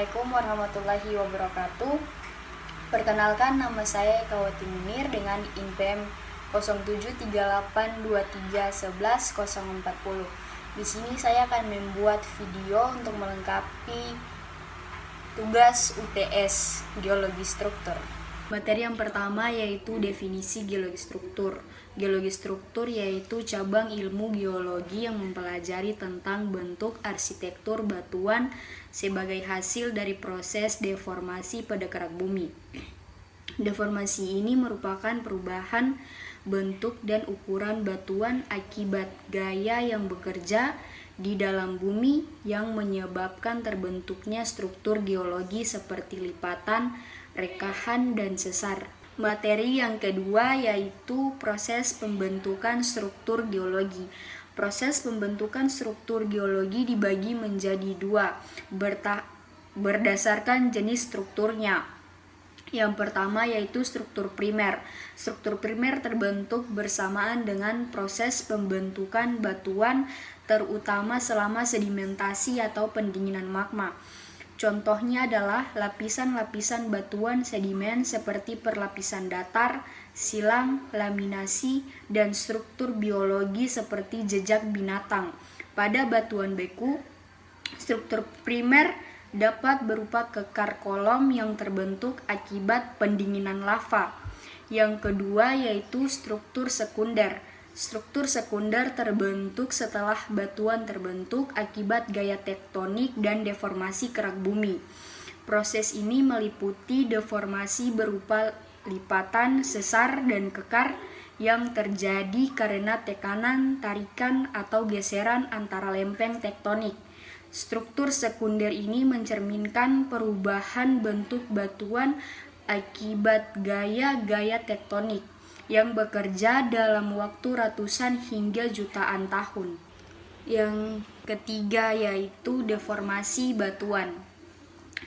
Assalamualaikum warahmatullahi wabarakatuh. Perkenalkan, nama saya Ekawati Munir dengan INPM 073823111040. Di sini saya akan membuat video untuk melengkapi tugas UTS Geologi Struktur. Materi yang pertama yaitu definisi geologi struktur. Geologi struktur yaitu cabang ilmu geologi yang mempelajari tentang bentuk arsitektur batuan sebagai hasil dari proses deformasi pada kerak bumi. Deformasi ini merupakan perubahan bentuk dan ukuran batuan akibat gaya yang bekerja di dalam bumi yang menyebabkan terbentuknya struktur geologi seperti lipatan, rekahan, dan sesar. Materi yang kedua yaitu proses pembentukan struktur geologi. Proses pembentukan struktur geologi dibagi menjadi dua, berdasarkan jenis strukturnya. Yang pertama yaitu struktur primer. Struktur primer terbentuk bersamaan dengan proses pembentukan batuan, terutama selama sedimentasi atau pendinginan magma. Contohnya adalah lapisan-lapisan batuan sedimen seperti perlapisan datar, silang, laminasi, dan struktur biologi seperti jejak binatang. Pada batuan beku, struktur primer dapat berupa kekar kolom yang terbentuk akibat pendinginan lava. Yang kedua yaitu struktur sekunder. Struktur sekunder terbentuk setelah batuan terbentuk akibat gaya tektonik dan deformasi kerak bumi. Proses ini meliputi deformasi berupa lipatan, sesar, dan kekar yang terjadi karena tekanan, tarikan, atau geseran antara lempeng tektonik. Struktur sekunder ini mencerminkan perubahan bentuk batuan akibat gaya-gaya tektonik yang bekerja dalam waktu ratusan hingga jutaan tahun. Yang ketiga yaitu deformasi batuan.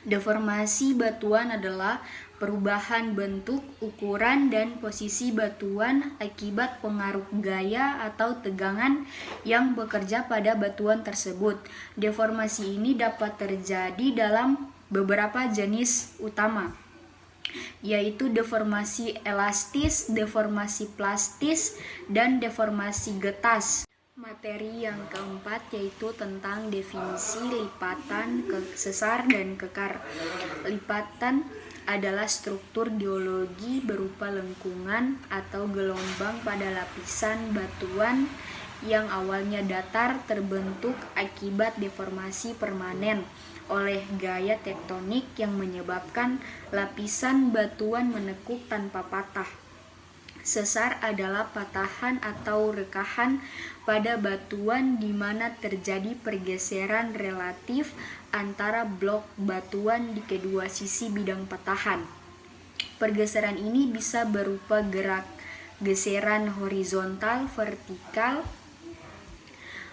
Deformasi batuan adalah perubahan bentuk, ukuran, dan posisi batuan akibat pengaruh gaya atau tegangan yang bekerja pada batuan tersebut. Deformasi ini dapat terjadi dalam beberapa jenis utama, yaitu deformasi elastis, deformasi plastis, dan deformasi getas. Materi yang keempat yaitu tentang definisi lipatan, sesar, dan kekar. Lipatan adalah struktur geologi berupa lengkungan atau gelombang pada lapisan batuan yang awalnya datar terbentuk akibat deformasi permanen oleh gaya tektonik yang menyebabkan lapisan batuan menekuk tanpa patah. Sesar adalah patahan atau rekahan pada batuan di mana terjadi pergeseran relatif antara blok batuan di kedua sisi bidang patahan. Pergeseran ini bisa berupa geseran horizontal, vertikal,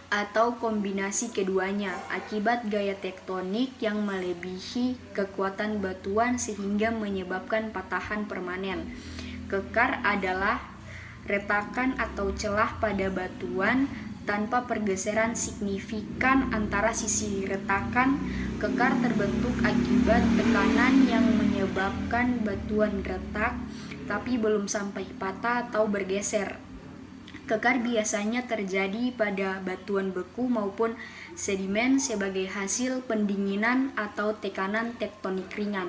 atau kombinasi keduanya akibat gaya tektonik yang melebihi kekuatan batuan sehingga menyebabkan patahan permanen. Kekar adalah retakan atau celah pada batuan tanpa pergeseran signifikan antara sisi retakan. Kekar terbentuk akibat tekanan yang menyebabkan batuan retak tapi belum sampai patah atau bergeser. Kekar biasanya terjadi pada batuan beku maupun sedimen sebagai hasil pendinginan atau tekanan tektonik ringan.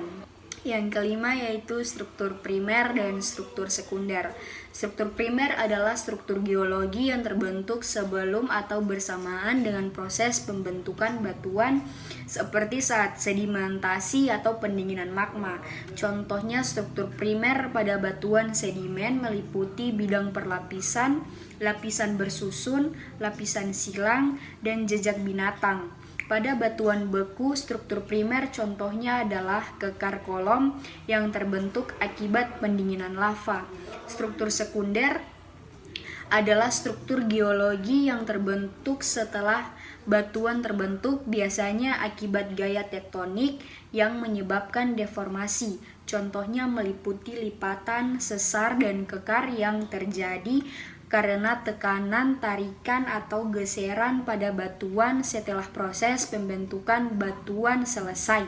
Yang kelima yaitu struktur primer dan struktur sekunder. Struktur primer adalah struktur geologi yang terbentuk sebelum atau bersamaan dengan proses pembentukan batuan seperti saat sedimentasi atau pendinginan magma. Contohnya struktur primer pada batuan sedimen meliputi bidang perlapisan, lapisan bersusun, lapisan silang, dan jejak binatang. Pada batuan beku, struktur primer contohnya adalah kekar kolom yang terbentuk akibat pendinginan lava. Struktur sekunder adalah struktur geologi yang terbentuk setelah batuan terbentuk, biasanya akibat gaya tektonik yang menyebabkan deformasi. Contohnya meliputi lipatan, sesar, dan kekar yang terjadi karena tekanan, tarikan, atau geseran pada batuan setelah proses pembentukan batuan selesai.